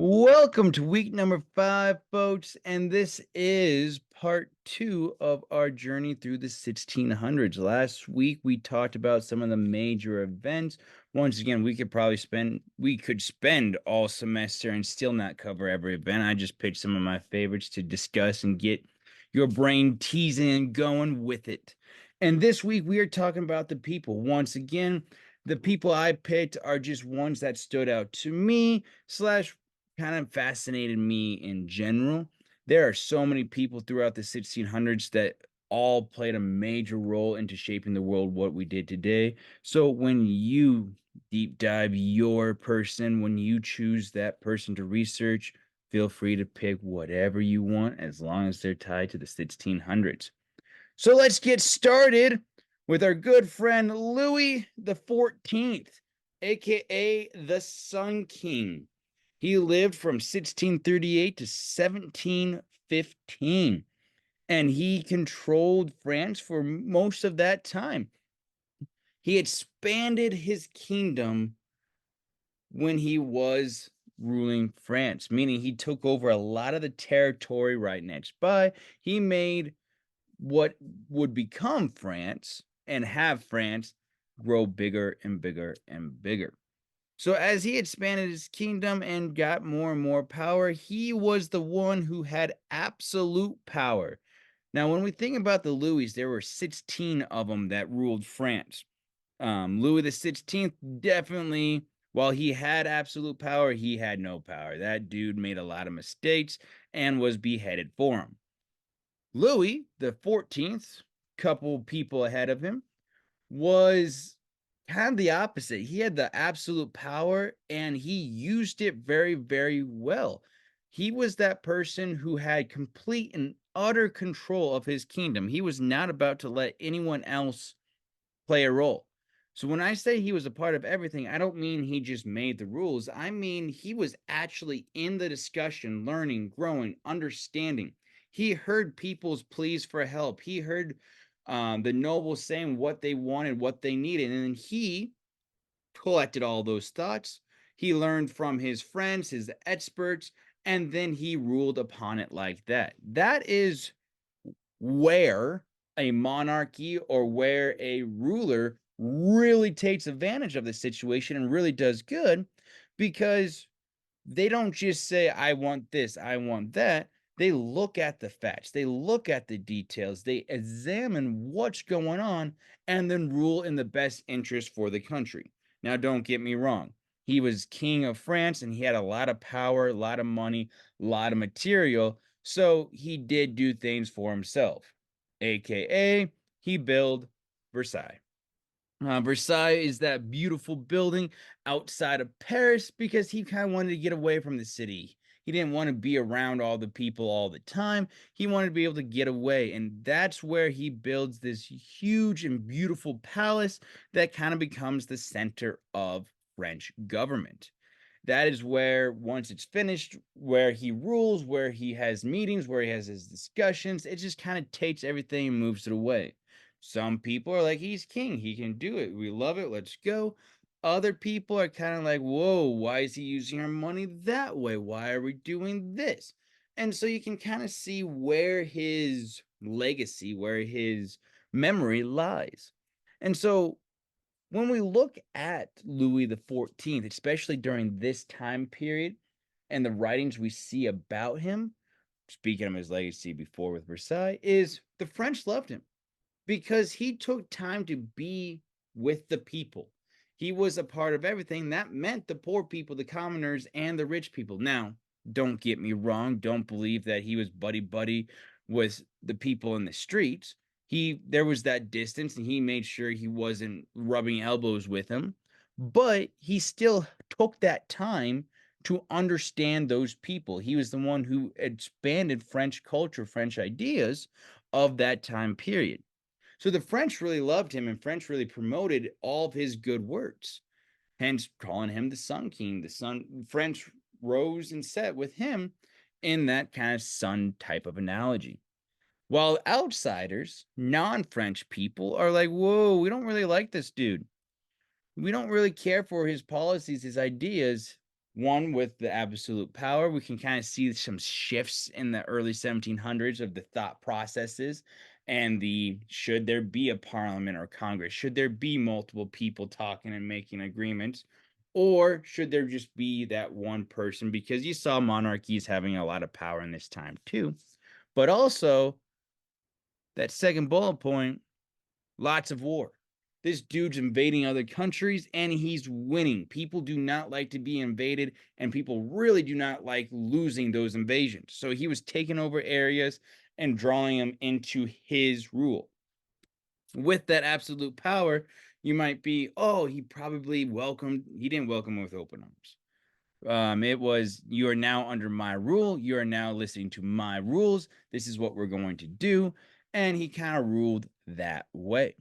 Welcome to week number 5, folks, and this is part 2 of our journey through the 1600s. Last week, we talked about some of the major events. Once again, we could spend all semester and still not cover every event. I just picked some of my favorites to discuss and get your brain teasing and going with it. And this week, we are talking about the people. Once again, the people I picked are just ones that stood out to me slash kind of fascinated me in general. There are so many people throughout the 1600s that all played a major role into shaping the world what we did today. So when you deep dive your person, when you choose that person to research, feel free to pick whatever you want as long as they're tied to the 1600s. So let's get started with our good friend Louis the 14th, aka the Sun King. He lived from 1638 to 1715, and he controlled France for most of that time. He expanded his kingdom when he was ruling France, meaning he took over a lot of the territory right next by. He made what would become France and have France grow bigger and bigger and bigger. So as he expanded his kingdom and got more and more power, he was the one who had absolute power. Now, when we think about the Louis, there were 16 of them that ruled France. Louis the 16th definitely, while he had absolute power, he had no power. That dude made a lot of mistakes and was beheaded for him. Louis the 14th, couple people ahead of him, was kind of the opposite. He had the absolute power and he used it very, very well. He was that person who had complete and utter control of his kingdom. He was not about to let anyone else play a role. So when I say he was a part of everything, I don't mean he just made the rules. I mean he was actually in the discussion, learning, growing, understanding. He heard people's pleas for help. He heard the nobles saying what they wanted, what they needed, and then he collected all those thoughts. He learned from his friends, his experts, and then he ruled upon it like that. That is where a monarchy or where a ruler really takes advantage of the situation and really does good because they don't just say, I want this, I want that. They look at the facts, they look at the details, they examine what's going on, and then rule in the best interest for the country. Now, don't get me wrong. He was king of France and he had a lot of power, a lot of money, a lot of material. So he did do things for himself, aka he built Versailles. Versailles is that beautiful building outside of Paris because he kind of wanted to get away from the city. He didn't want to be around all the people all the time. He wanted to be able to get away. And that's where he builds this huge and beautiful palace that kind of becomes the center of French government. That is where, once it's finished, where he rules, where he has meetings, where he has his discussions, it just kind of takes everything and moves it away. Some people are like, he's king, he can do it. We love it. Let's go. Other people are kind of like, whoa, why is he using our money that way? Why are we doing this? And so you can kind of see where his legacy, where his memory lies. And so when we look at Louis the 14th, especially during this time period and the writings we see about him, speaking of his legacy before with Versailles, is the French loved him because he took time to be with the people. He was a part of everything. That meant the poor people, the commoners, and the rich people. Now, don't get me wrong. Don't believe that he was buddy buddy with the people in the streets. There was that distance, and he made sure he wasn't rubbing elbows with him. But he still took that time to understand those people. He was the one who expanded French culture, French ideas of that time period. So the French really loved him, and French really promoted all of his good works, hence calling him the Sun King. The Sun French rose and set with him in that kind of sun type of analogy. While outsiders, non-French people are like, whoa, we don't really like this dude. We don't really care for his policies, his ideas. One, with the absolute power, we can kind of see some shifts in the early 1700s of the thought processes and the should there be a parliament or Congress? Should there be multiple people talking and making agreements? Or should there just be that one person? Because you saw monarchies having a lot of power in this time too. But also, that second bullet point, lots of war. This dude's invading other countries and he's winning. People do not like to be invaded, and people really do not like losing those invasions. So he was taking over areas and drawing them into his rule. With that absolute power, you might be, oh, he didn't welcome them with open arms. It was, you are now under my rule. You are now listening to my rules. This is what we're going to do. And he kind of ruled that way.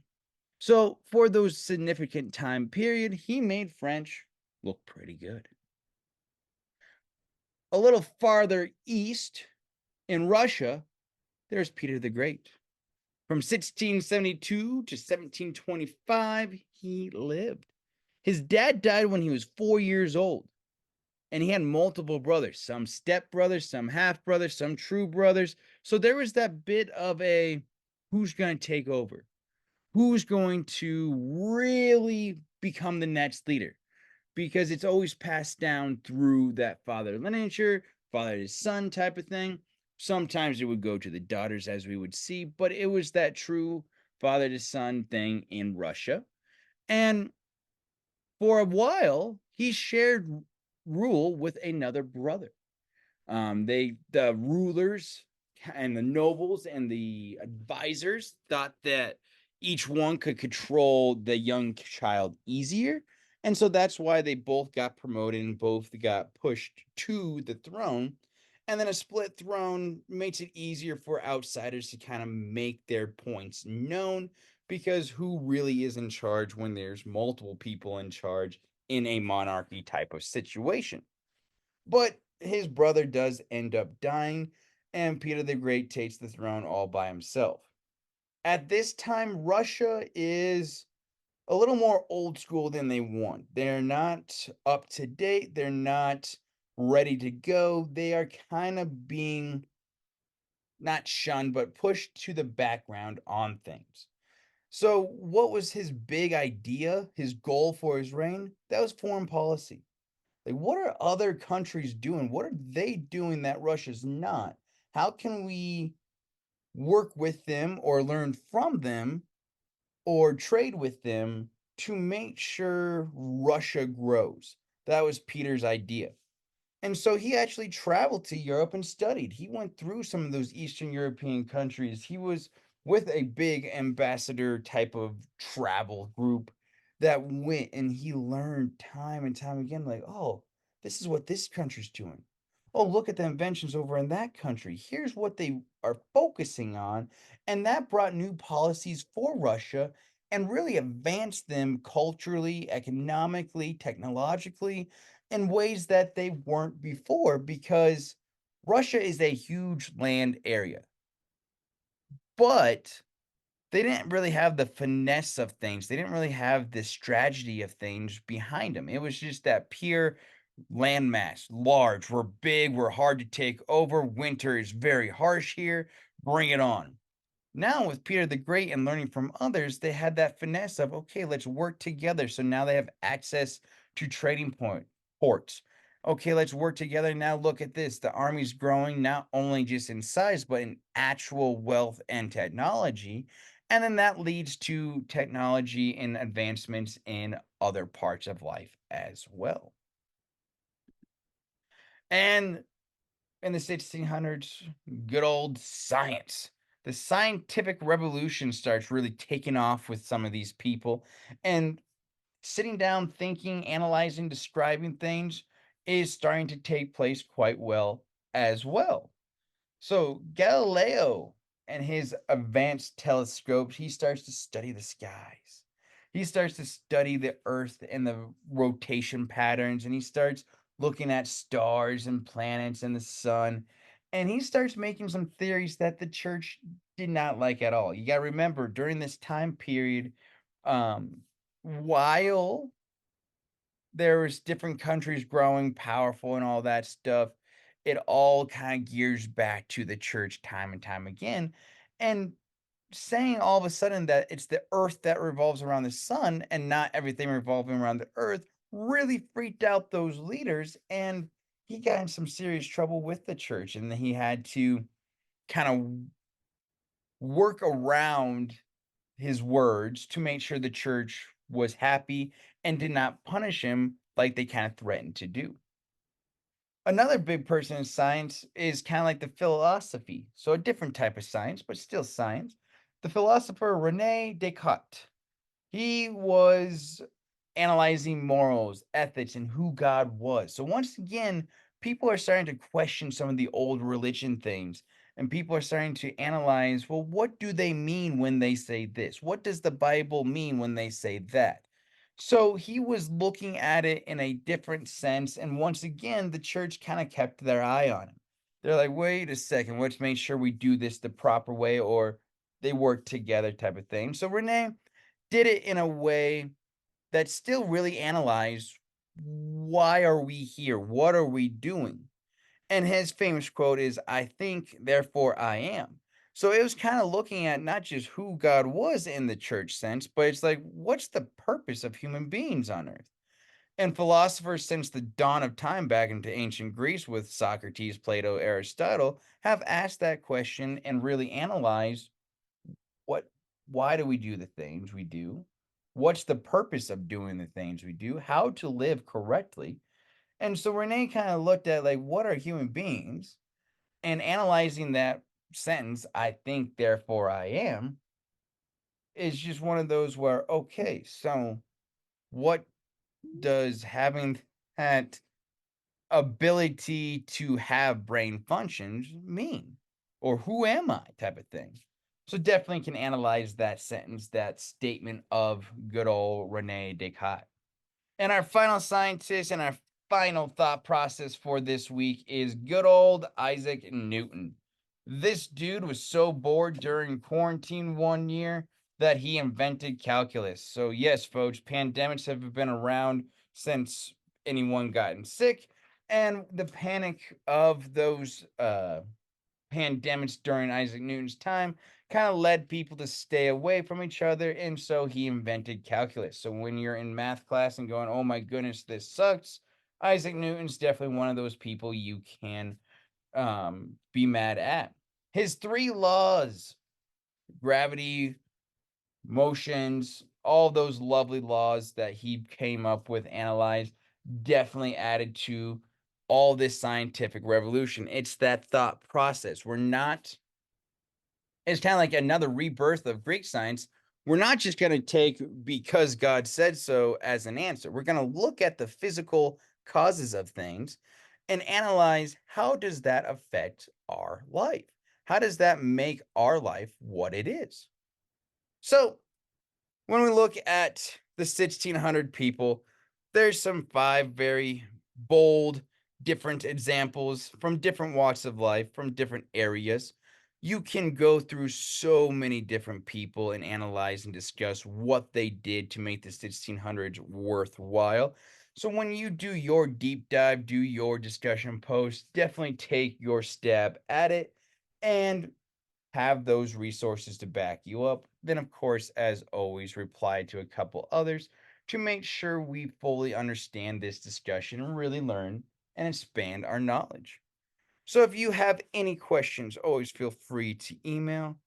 So for those significant time period, he made French look pretty good. A little farther east in Russia, there's Peter the Great. From 1672 to 1725, he lived. His dad died when he was 4 years old, and he had multiple brothers, some step brothers, some half brothers, some true brothers. So there was that bit of a who's going to take over? Who's going to really become the next leader? Because it's always passed down through that father lineage, father to son type of thing. Sometimes it would go to the daughters, as we would see, but it was that true father to son thing in Russia. And for a while, he shared rule with another brother. The rulers and the nobles and the advisors thought that each one could control the young child easier. And so that's why they both got promoted and both got pushed to the throne. And then a split throne makes it easier for outsiders to kind of make their points known, because who really is in charge when there's multiple people in charge in a monarchy type of situation? But his brother does end up dying, and Peter the Great takes the throne all by himself. At this time, Russia is a little more old school than they want. They're not up to date, they're not ready to go. They are kind of being not shunned, but pushed to the background on things. So, what was his big idea, his goal for his reign? That was foreign policy. Like, what are other countries doing? What are they doing that Russia's not? How can we work with them or learn from them or trade with them to make sure Russia grows? That was Peter's idea. And so he actually traveled to Europe and studied. He went through some of those Eastern European countries. He was with a big ambassador type of travel group that went, and he learned time and time again, like, oh, this is what this country's doing. Oh, look at the inventions over in that country. Here's what they are focusing on. And that brought new policies for Russia and really advanced them culturally, economically, technologically, in ways that they weren't before, because Russia is a huge land area. But they didn't really have the finesse of things. They didn't really have the strategy of things behind them. It was just that pure landmass, large, we're big, we're hard to take over. Winter is very harsh here. Bring it on. Now, with Peter the Great and learning from others, they had that finesse of, okay, let's work together. So now they have access to ports. Okay, let's work together. Now look at this. The army's growing not only just in size, but in actual wealth and technology. And then that leads to technology and advancements in other parts of life as well. And in the 1600s, good old science. The scientific revolution starts really taking off with some of these people, and sitting down, thinking, analyzing, describing things is starting to take place quite well as well. So Galileo and his advanced telescopes, he starts to study the skies. He starts to study the earth and the rotation patterns, and he starts looking at stars and planets and the sun. And he starts making some theories that the church did not like at all. You got to remember, during this time period, while there was different countries growing powerful and all that stuff. It all kind of gears back to the church time and time again. And saying all of a sudden that it's the earth that revolves around the sun and not everything revolving around the earth really freaked out those leaders. And he got in some serious trouble with the church. And then he had to kind of work around his words to make sure the church was happy and did not punish him like they kind of threatened to do. Another big person in science is kind of like the philosophy. So a different type of science, but still science. The philosopher Rene Descartes. He was analyzing morals, ethics, and who God was. So once again, people are starting to question some of the old religion things, and people are starting to analyze, well, what do they mean when they say this? What does the Bible mean when they say that? So he was looking at it in a different sense, and once again, the church kind of kept their eye on him. They're like, wait a second, let's make sure we do this the proper way, or they work together type of thing. So Renee did it in a way that still really analyzed, why are we here? What are we doing? And his famous quote is, I think, therefore I am. So it was kind of looking at not just who God was in the church sense, but it's like, what's the purpose of human beings on earth? And philosophers since the dawn of time back into ancient Greece with Socrates, Plato, Aristotle have asked that question and really analyzed what why do we do the things we do? What's the purpose of doing the things we do? How to live correctly? And so Renee kind of looked at like what are human beings and analyzing that sentence, I think, therefore I am, is just one of those where, okay, so what does having that ability to have brain functions mean? Or who am I type of thing. So definitely can analyze that sentence, that statement of good old Rene Descartes. And our final scientist and our final thought process for this week is good old Isaac Newton. This dude was so bored during quarantine one year that he invented calculus. So, yes, folks, pandemics have been around since anyone gotten sick. And the panic of those pandemics during Isaac Newton's time kind of led people to stay away from each other. And so he invented calculus. So when you're in math class and going, oh my goodness, this sucks, Isaac Newton's definitely one of those people you can be mad at. His three laws, gravity, motions, all those lovely laws that he came up with, analyzed, definitely added to all this scientific revolution. It's that thought process. It's kind of like another rebirth of Greek science. We're not just going to take because God said so as an answer. We're going to look at the physical causes of things and analyze how does that affect our life? How does that make our life what it is? So when we look at the 1600 people, there's some five very bold, different examples from different walks of life, from different areas. You can go through so many different people and analyze and discuss what they did to make the 1600s worthwhile. So when you do your deep dive, do your discussion post, definitely take your stab at it and have those resources to back you up. Then, of course, as always, reply to a couple others to make sure we fully understand this discussion and really learn and expand our knowledge. So, if you have any questions, always feel free to email.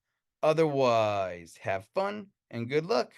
Otherwise, have fun and good luck.